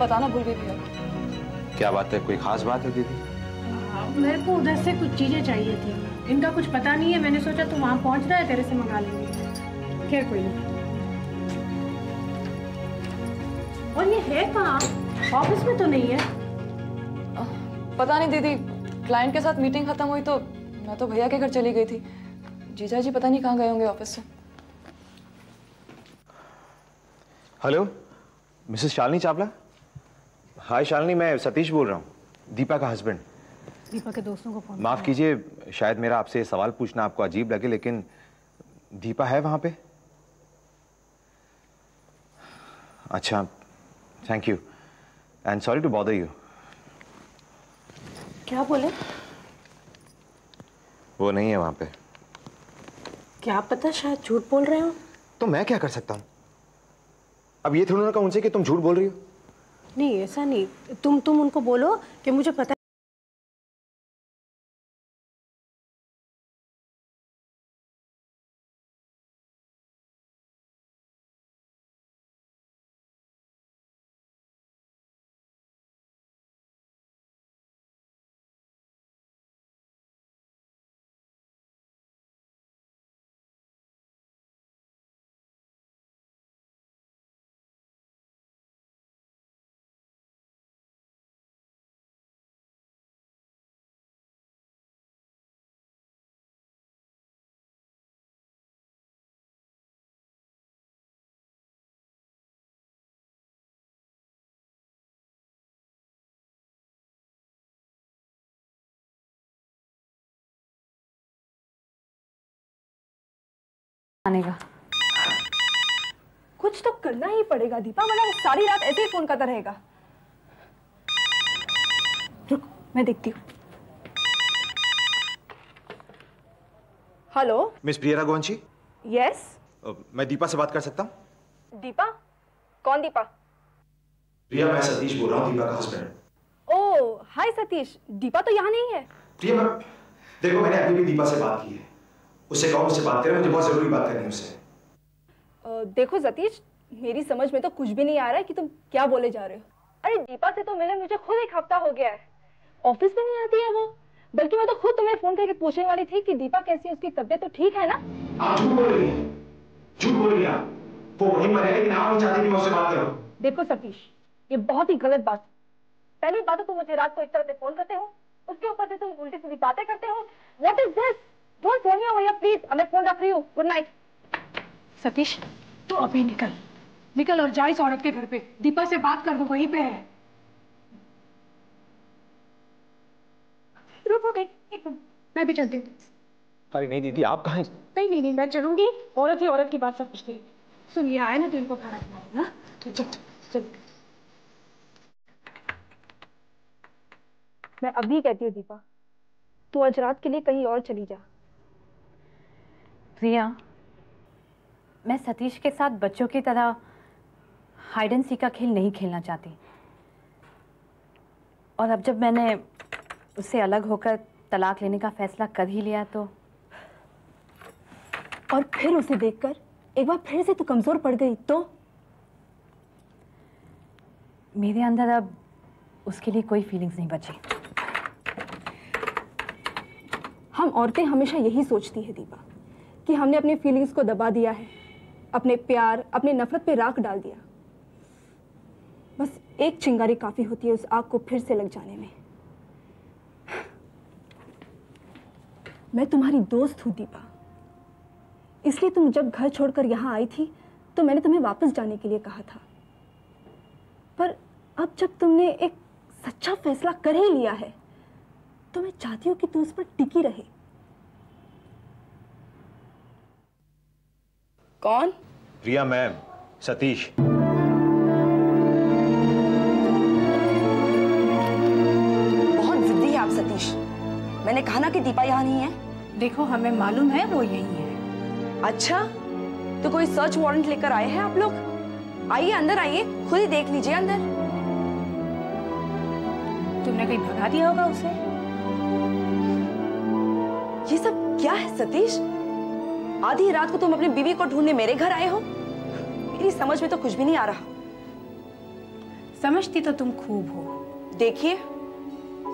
बताना भूल गई भैया। क्या बात है, कोई खास बात है दीदी? मेरे को उधर से कुछ चीजें चाहिए थी, इनका कुछ पता नहीं है, मैंने सोचा तू वहां पहुंच रहा है, तेरे से मंगा लेंगे। खैर कोई नहीं। और ये है कहाँ? ऑफिस में तो नहीं है? पता नहीं दीदी, क्लाइंट के साथ मीटिंग खत्म हुई तो मैं तो भैया के घर चली गई थी। जीजा जी पता नहीं कहाँ गए होंगे ऑफिस से। Hello, Mrs Shalini Chawla. Hi Shalini, मैं सतीश बोल रहा हूँ, दीपा का हस्बैंड। दीपा के दोस्तों को फोन। माफ कीजिए, शायद मेरा आपसे सवाल पूछना आपको अजीब लगे, लेकिन दीपा है वहां पे? अच्छा, thank you and sorry to bother you. क्या बोले? वो नहीं है वहां पे। क्या पता, शायद झूठ बोल रहे हो। तो मैं क्या कर सकता हूँ? अब ये थोड़ा ना कहूँ उनसे कि तुम झूठ बोल रही हो। नहीं, ऐसा नहीं, तुम उनको बोलो कि मुझे पता। आने का कुछ तो करना ही पड़ेगा दीपा, वरना वो सारी रात ऐसे ही फोन करता रहेगा। रुक, मैं देखती हूँ। हेलो मिस प्रिया रघुवंशी। यस। मैं दीपा से बात कर सकता हूँ? दीपा? कौन दीपा? प्रिया, मैं सतीश बोल रहा हूँ, दीपा का हस्बैंड। ओह हाय सतीश, दीपा तो यहाँ नहीं है। प्रिया, देखो मैंने अभी भी दीपा से बात की है, उससे कहो मुझसे बात करें, मुझे बहुत जरूरी बात करनी है उससे। देखो सतीश, मेरी समझ में तो कुछ भी नहीं आ रहा है कि तुम क्या बोले जा रहे हो। अरे दीपा से तो मिले मुझे खुद 1 हफ्ता हो गया है, ऑफिस में नहीं आती है वो। बल्कि मैं तो खुद तुम्हें फोन करके पूछने वाली थी कि दीपा कैसी है, उसकी तबीयत तो ठीक है ना? आप झूठ बोल रही हैं, झूठ बोल रही हैं आप। वो वहीं पर है, लेकिन आप नहीं चाहती कि मैं उससे बात करूं। देखो सतीश, ये बहुत ही गलत बात। पहली बात तो तुम मुझे रात को इस तरह से फोन करते हो, उसके ऊपर से तुम उल्टी सीधी बातें करते हो। What is this? Don't phone me भैया प्लीज, मैं फोन रख रही हूँ। Good night. सतीश, तू अभी निकल और जा इस औरत के घर पे, दीपा से बात कर, वो वहीं पे है। रुक गई, मैं भी चलती हूँ। अरे नहीं दीदी, आप कहाँ हैं? नहीं, मैं चलूंगी। औरत ही औरत की बात सब पूछती है। सुन, ये आए ना तो इनको खाना खिलाना। तो चल। मैं अभी कहती हूँ दीपा, तू आज रात के लिए कहीं और चली जा। प्रिया, मैं सतीश के साथ बच्चों की तरह हाइड एंड सीक का खेल नहीं खेलना चाहती। और अब जब मैंने उससे अलग होकर तलाक लेने का फैसला कर ही लिया तो। और फिर उसे देखकर एक बार फिर से तू कमजोर पड़ गई तो? मेरे अंदर अब उसके लिए कोई फीलिंग्स नहीं बची। हम औरतें हमेशा यही सोचती है दीपा कि हमने अपनी फीलिंग्स को दबा दिया है, अपने प्यार, अपनी नफरत पे राख डाल दिया। बस एक चिंगारी काफी होती है उस आग को फिर से लग जाने में। मैं तुम्हारी दोस्त हूं दीपा, इसलिए तुम जब घर छोड़कर यहां आई थी तो मैंने तुम्हें वापस जाने के लिए कहा था। पर अब जब तुमने एक सच्चा फैसला कर ही लिया है तो मैं चाहती हूं कि तू उस पर टिकी रहे। कौन? प्रिया, मैं सतीश। बहुत जिद्दी है आप सतीश। मैंने कहा ना कि दीपा यहाँ नहीं है। देखो, हमें मालूम है वो यही है। अच्छा, तो कोई सर्च वारंट लेकर आए हैं आप लोग? आइए अंदर आइए, खुद ही देख लीजिए अंदर। तुमने कहीं भगा दिया होगा उसे। ये सब क्या है सतीश? आधी रात को तुम अपनी बीवी को ढूंढने मेरे घर आए हो? मेरी समझ में तो कुछ भी नहीं आ रहा। समझती तो तुम खूब हो। देखिए,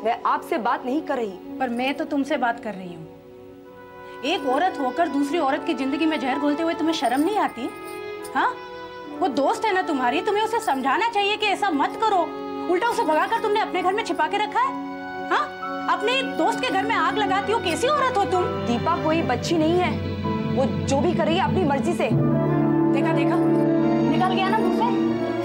मैं आपसे बात नहीं कर रही, पर मैं तो तुमसे बात कर रही हूँ। एक औरत होकर दूसरी औरत की जिंदगी में जहर घोलते हुए तुम्हें शर्म नहीं आती? हाँ, वो दोस्त है ना तुम्हारी, तुम्हें उसे समझाना चाहिए कि ऐसा मत करो। उल्टा उसे भगाकर तुमने अपने घर में छिपा के रखा है। हाँ, अपने दोस्त के घर में आग लगाती हो। कैसी औरत हो तुम? दीपा कोई बच्ची नहीं है, वो जो भी कर रही है अपनी मर्जी से। देखा देखा, निकल गया ना मुंह से।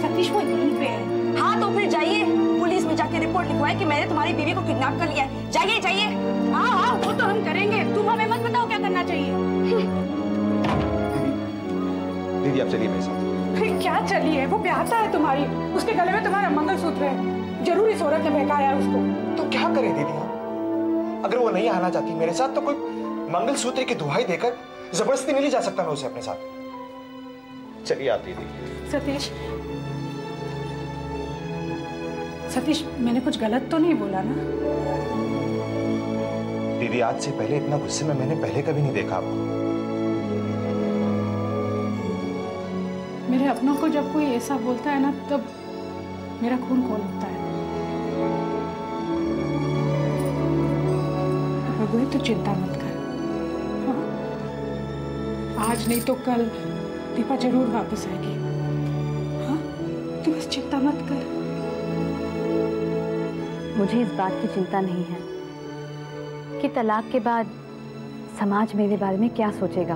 सतीश वो यहीं पे है। हाँ तो फिर जाइए, पुलिस में जाके रिपोर्ट लिखवाए कि मैंने तुम्हारी बीवी को किडनैप कर लिया है। जाइए जाइए। हाँ हाँ, वो तो हम करेंगे, तुम हमें मत बताओ क्या करना चाहिए। दीदी आप चलिए मेरे साथ। क्या चलिए, वो ब्याहता है तुम्हारी, उसके गले में तुम्हारा मंगलसूत्र है। जरूर इस औरत ने बहकाया है उसको। तो क्या करें दीदी हम? अगर वो नहीं आना चाहती मेरे साथ तो कोई मंगलसूत्र की दुहाई देकर जबरदस्ती नहीं ले जा सकता मैं उसे अपने साथ। चलिए आप दीदी। सतीश, सतीश, मैंने कुछ गलत तो नहीं बोला ना? दीदी आज से पहले इतना गुस्से में मैंने पहले कभी नहीं देखा आपको। मेरे अपनों को जब कोई ऐसा बोलता है ना, तब मेरा खून खौल उठता है। रघुए तो चिंता मत कर। हाँ? आज नहीं तो कल दीपा जरूर वापस आएगी। हाँ, तू बस चिंता मत कर। मुझे इस बात की चिंता नहीं है कि तलाक के बाद समाज मेरे बारे में क्या सोचेगा,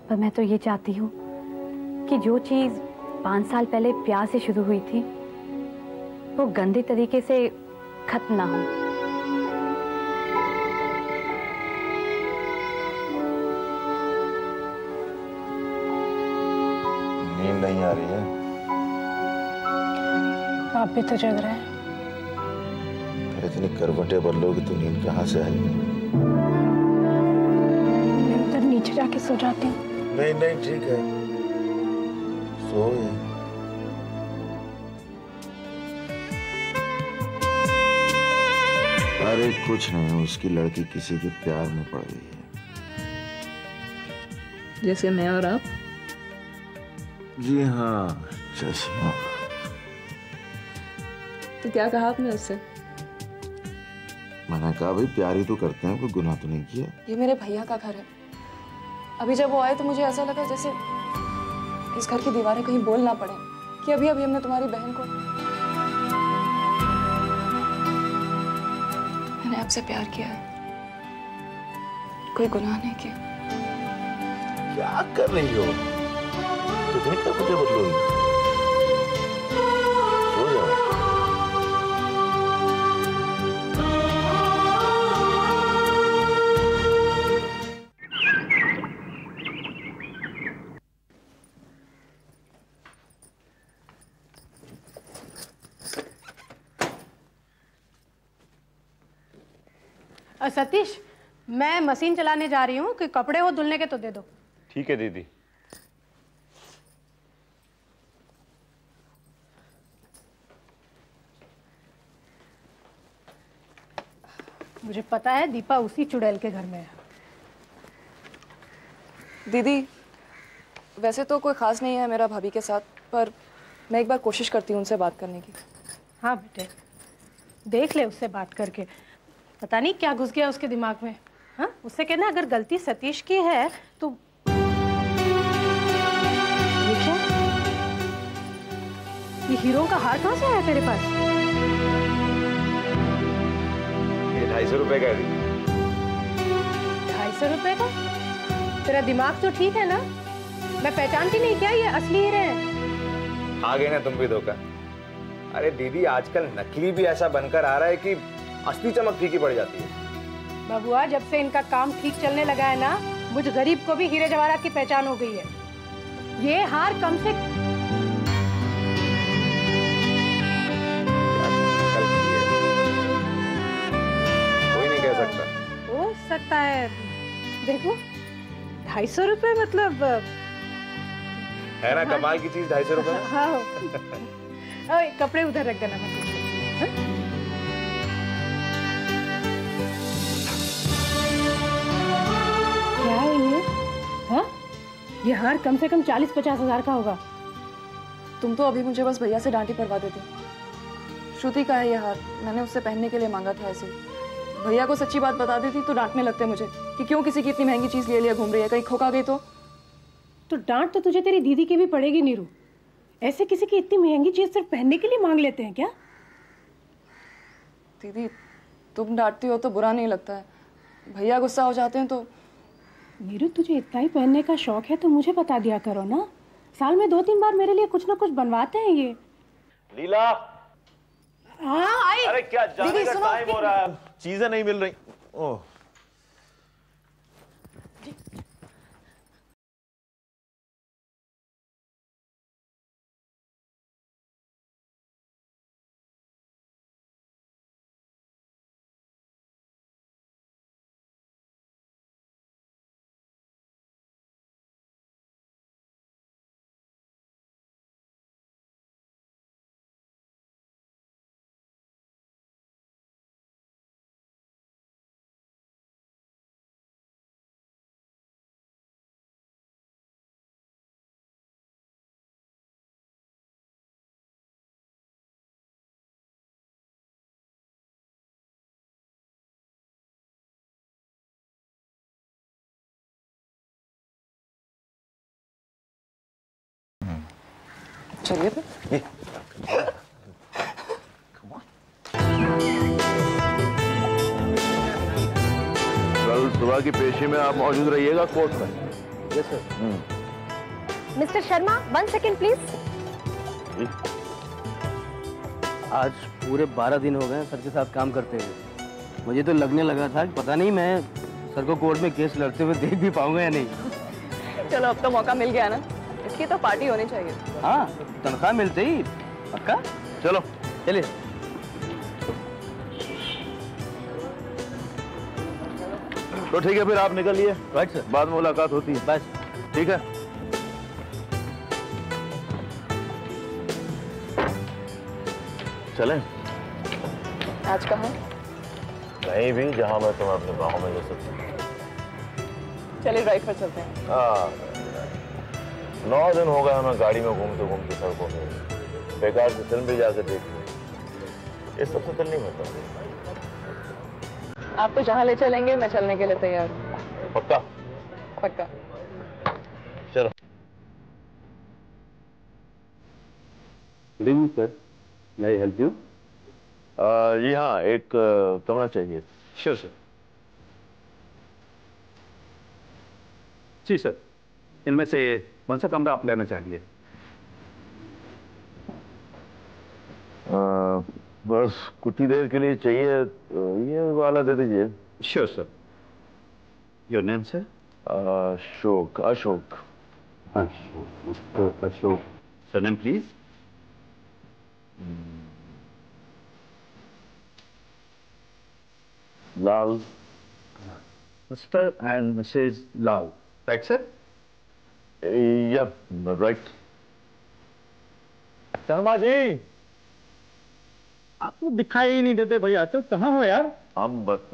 पर मैं तो ये चाहती हूँ कि जो चीज़ 5 साल पहले प्यार से शुरू हुई थी वो गंदे तरीके से खत्म ना हो। नींद नहीं आ रही है? आप भी तो जग रहे हैं। इतनी करवटें बदलोगी तो नींद कहाँ से आएगी? मैं उधर नीचे जाके सो जाती हूँ। नहीं नहीं ठीक है, सो ये। अरे कुछ नहीं, उसकी लड़की किसी के प्यार में पड़ गई है। जैसे मैं और आप? जी हाँ, जैसे मैं। तो क्या कहा आपने उससे? मैंने कहा भाई प्यार ही तो करते हैं, कोई गुनाह तो नहीं किया। ये मेरे भैया का घर है। अभी जब वो आए तो मुझे ऐसा लगा जैसे इस घर की दीवारें कहीं बोल ना पड़े कि अभी अभी हमने तुम्हारी बहन को। मैंने आपसे प्यार किया है, कोई गुनाह नहीं किया। क्या कर रही हो? कितनी करवटें बदलोगी? सो जाओ। सतीश, मैं मशीन चलाने जा रही हूँ, कि कपड़े वो धुलने के तो दे दो। ठीक है दीदी। मुझे पता है दीपा उसी चुड़ैल के घर में है। दीदी, वैसे तो कोई खास नहीं है मेरा भाभी के साथ, पर मैं एक बार कोशिश करती हूँ उनसे बात करने की। हाँ बेटे, देख ले उससे बात करके, पता नहीं क्या घुस गया उसके दिमाग में। हाँ, उससे कहना अगर गलती सतीश की है तो। ये क्या? ये हीरो का हार कहाँ से आया तेरे पास? ये 250 रुपए का है दीदी। 250 रुपए का? तेरा दिमाग तो ठीक है ना? मैं पहचानती नहीं क्या ये असली हीरे हैं? आ गए ना तुम भी धोखा। अरे दीदी आजकल नकली भी ऐसा बनकर आ रहा है कि असली चमक फीकी पड़ जाती है। बबुआ, जब से इनका काम ठीक चलने लगा है ना, मुझ गरीब को भी हीरे जवाहरात की पहचान हो गई है। ये हार कम से कोई नहीं कह सकता। हो सकता है। देखो, 250 रुपए मतलब है ना कमाल की चीज 250 रुपए में। हाँ। ओए, कपड़े उधर रख देना मत। क्या है ये? हाँ? ये हार कम से कम 40-50 हजार का होगा। तुम तो अभी मुझे बस भैया से डांटी पड़वा देती। श्रुति का है ये हार, मैंने उससे पहनने के लिए मांगा था ऐसे। भैया को सच्ची बात बता देती तो डांटने लगते मुझे कि क्यों किसी की इतनी महंगी चीज ले लिया घूम रही है, कहीं खोका गई तो डांट तो तुझे तेरी दीदी की भी पड़ेगी नीरू। ऐसे किसी की इतनी महंगी चीज सिर्फ पहनने के लिए मांग लेते हैं क्या? दीदी तुम डांटती हो तो बुरा नहीं लगता है, भैया गुस्सा हो जाते हैं तो। नीरू तुझे इतना ही पहनने का शौक है तो मुझे बता दिया करो ना, साल में 2-3 बार मेरे लिए कुछ ना कुछ बनवाते हैं ये। लीला। हाँ आई। अरे क्या जाने का टाइम हो रहा है, चीजें नहीं मिल रही। ओह चलिए फिर। कल सुबह की पेशी में आप मौजूद रहिएगा कोर्ट में। Yes sir. Mister Sharma 1 second please. आज पूरे 12 दिन हो गए सर के साथ काम करते हुए। मुझे तो लगने लगा था कि पता नहीं मैं सर को कोर्ट में केस लड़ते हुए देख भी पाऊंगा या नहीं। चलो अब तो मौका मिल गया ना, इसकी तो पार्टी होनी चाहिए। हाँ तनख्वाह मिलते ही पक्का। चलो चलिए। तो ठीक है फिर आप निकलिए। Right sir. बाद में मुलाकात होती है। बस ठीक है। चलें? आज कहाँ? कहीं भी जहां मैं तुम्हें अपने बाहों में ले सकूं। चलिए ड्राइव पर चलते हैं। 9 दिन हो गए मैं गाड़ी में घूमते घूमते सड़कों में, बेकार से फिल्म भी जाकर देख ली। ये सबसे दिल नहीं होता। आप तो जहाँ ले चलेंगे मैं चलने के लिए तैयार हूँ। पक्का? पक्का। चलो। Good evening sir, may I help you? जी हाँ, एक कमरा चाहिए। Sure sir. जी सर, इनमें से कौन सा कमरा आप लेना चाहेंगे? बस कुछ ही देर के लिए चाहिए, ये वाला दे दीजिए। Sure sir. Your name sir? Ashok. Ashok. Ashok. Sir name please? Lal. Mr and Mrs Lal, right sir? Yup, right. Sharma ji, आपको दिखाई ही नहीं देते भैया, तो कहाँ हो यार? हम बस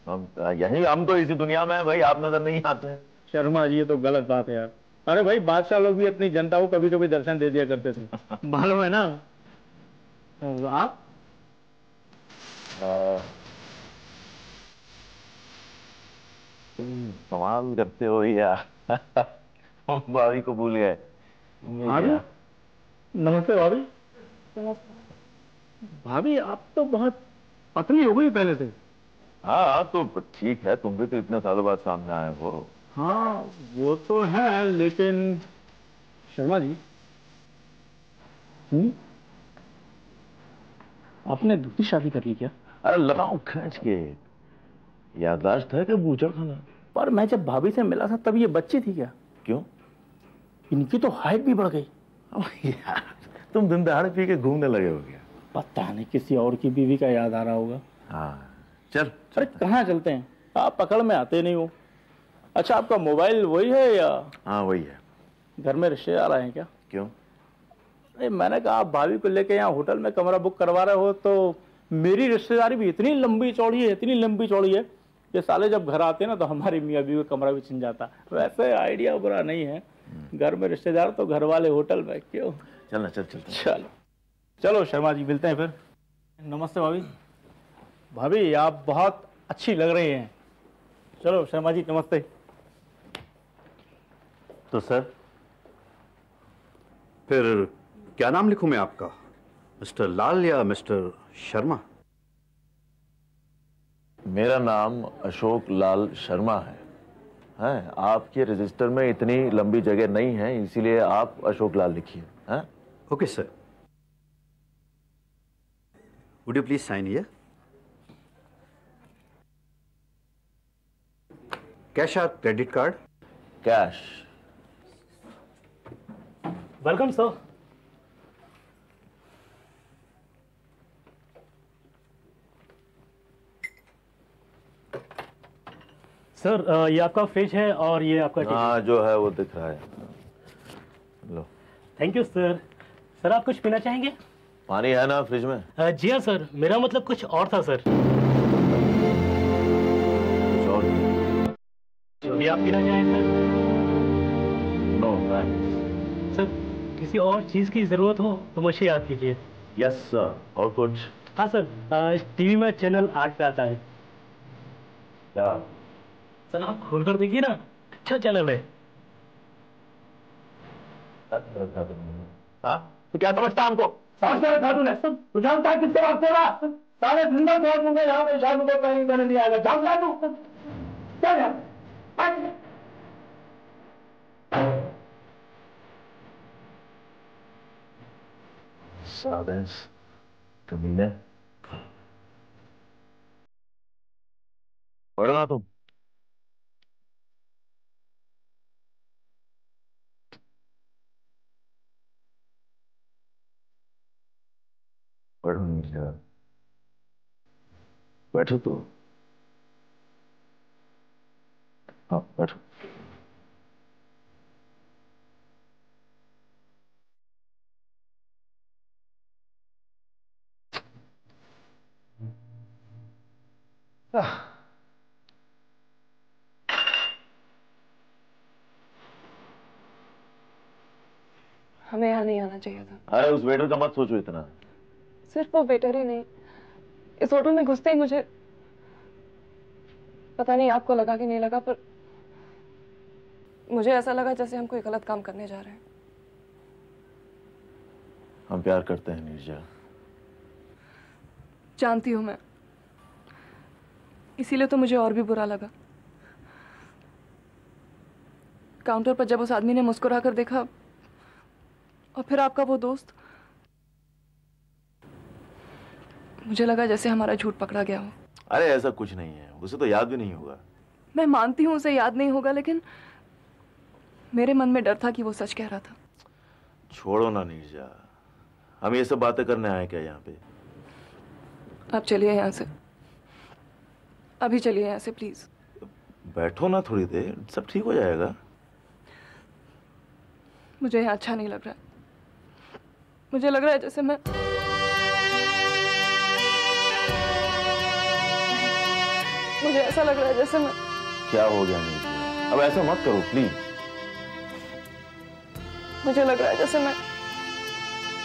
हम यही, हम तो इसी दुनिया में हैं भाई, आप नजर नहीं आते हैं। शर्मा जी ये तो गलत बात है यार। अरे भाई बादशाह लोग भी अपनी जनता को कभी कभी दर्शन दे दिया करते थे, मालूम है ना? आप कमाल करते हो यार। हम भाभी को भूल गए। भाभी? नमस्ते भाभी। भाभी आप तो बहुत पतली हो गई पहले से। हाँ तो ठीक है, तुम भी तो इतने सालों बाद सामने आए हो। हाँ वो तो है, लेकिन शर्मा जी आपने दूसरी शादी कर ली क्या? अरे लगाओ खींच के, याददाश्त है कि बूचड़ खाना। पर मैं जब भाभी से मिला था तब ये बच्ची थी क्या? क्यों? इनकी तो हाइट भी बढ़ गई। यार तुम दिन दहाड़े पी के घूमने लगे हो गया। पता नहीं किसी और की बीवी का याद आ रहा होगा। हाँ चल। अरे कहाँ चलते हैं, आप पकड़ में आते नहीं हो। अच्छा आपका मोबाइल वही है या? हाँ वही है। घर में रिश्तेदार आए हैं क्या? क्यों? अरे मैंने कहा आप भाभी को लेके यहाँ होटल में कमरा बुक करवा रहे हो, तो मेरी रिश्तेदारी भी इतनी लंबी चौड़ी है, इतनी लंबी चौड़ी है, ये साले जब घर आते हैं ना तो हमारी मियाँ बीवी का कमरा भी छिन जाता। वैसे आइडिया बुरा नहीं है, घर में रिश्तेदार तो घर वाले होटल में। क्यों? चलना, चलते हैं। चलो चलो शर्मा जी, मिलते हैं फिर। नमस्ते भाभी। भाभी आप बहुत अच्छी लग रही हैं। चलो शर्मा जी, नमस्ते। तो सर फिर क्या नाम लिखूं मैं आपका, मिस्टर लाल या मिस्टर शर्मा? मेरा नाम अशोक लाल शर्मा है। हैं, आपके रजिस्टर में इतनी लंबी जगह नहीं है, इसीलिए आप अशोक लाल लिखिए। हैं? Okay sir. Would you please sign here? Cash और credit card? Cash. Welcome sir. Sir ये आपका फ्रिज है और ये आपका हाँ, जो है वो दिख रहा है। लो। Thank you sir. सर आप कुछ पीना चाहेंगे? पानी है ना फ्रिज में? जी हाँ सर, मेरा मतलब कुछ और था सर। कुछ और? जो भी आप पीना चाहें सर। No thanks. सर किसी और चीज की जरूरत हो तो मुझे याद कीजिए। Yes sir. और कुछ? हाँ सर, टीवी में चैनल 8 पे आता है। क्या? सर आप खोल कर देखिए ना, अच्छा चैनल है। हाँ? तो क्या समझता हमको? समझता था तूने? सब तू जानता है किससे बात कर रहा? सारे जिंदा छोड़ दूंगा यहाँ पे, शाम को कहीं करने नहीं आएगा। जानता है तू? क्या यार? सादेश कमीने। पढ़ना तुम? पढ़ो नहीं यार। बैठो तो। हाँ बैठो। हमें यहाँ नहीं आना चाहिए था। अरे उस वेटर का मत सोचो इतना। सिर्फ वो वेटर ही नहीं, इस होटल में घुसते ही मुझे, पता नहीं आपको लगा कि नहीं लगा, पर मुझे ऐसा लगा जैसे हम कोई गलत काम करने जा रहे हैं। हम प्यार करते हैं नीरजा। जानती हूँ मैं, इसीलिए तो मुझे और भी बुरा लगा। काउंटर पर जब उस आदमी ने मुस्कुरा कर देखा और फिर आपका वो दोस्त, मुझे लगा जैसे हमारा झूठ पकड़ा गया हो। अरे ऐसा कुछ नहीं है, उसे तो याद भी नहीं होगा। मैं मानती हूँ उसे याद नहीं होगा, लेकिन मेरे मन में डर था कि वो सच कह रहा था। छोड़ो ना नीरजा, हम ये सब बातें करने आए क्या यहाँ पे? आप चलिए यहाँ से, अभी चलिए यहाँ से प्लीज। बैठो ना थोड़ी देर, सब ठीक हो जाएगा। मुझे यहाँ अच्छा नहीं लग रहा है। मुझे लग रहा है जैसे मैं मुझे ऐसा लग रहा है जैसे मैं। क्या हो गया नीरजा? अब ऐसा मत करो प्लीज। मुझे लग रहा है जैसे मैं।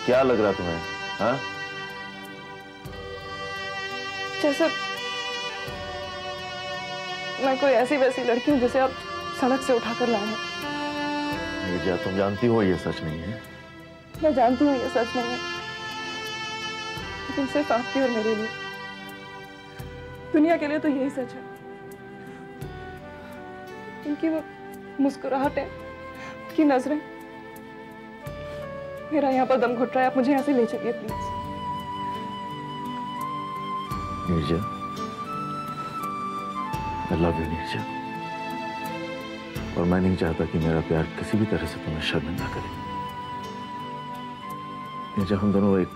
क्या लग रहा तुम्हें? हाँ? जैसे मैं कोई ऐसी वैसी लड़की हूँ जिसे आप सड़क से उठाकर लाए हैं। नीरजा तुम जानती हो ये सच नहीं है। मैं जानती हूँ ये सच नहीं है, लेकिन सिर्फ आपकी और मेरे लिए, दुनिया के लिए तो यही सच है। इनकी वो मुस्कुराहटें, उनकी नजरें, मेरा यहाँ पर दम घुट रहा है। आप मुझे यहाँ से ले चलिए please. Neerja, I love you Neerja, और मैं नहीं चाहता कि मेरा प्यार किसी भी तरह से तुम्हें शर्मिंदा करे। नीरजा, हम दोनों एक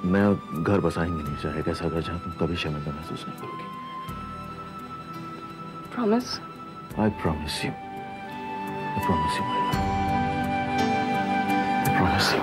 नया घर बसाएंगे नीरजा, एक ऐसा घर जहां तुम कभी शर्मिंदा महसूस नहीं करोगी। Promise? I promise you. I promise you, my love. I promise you.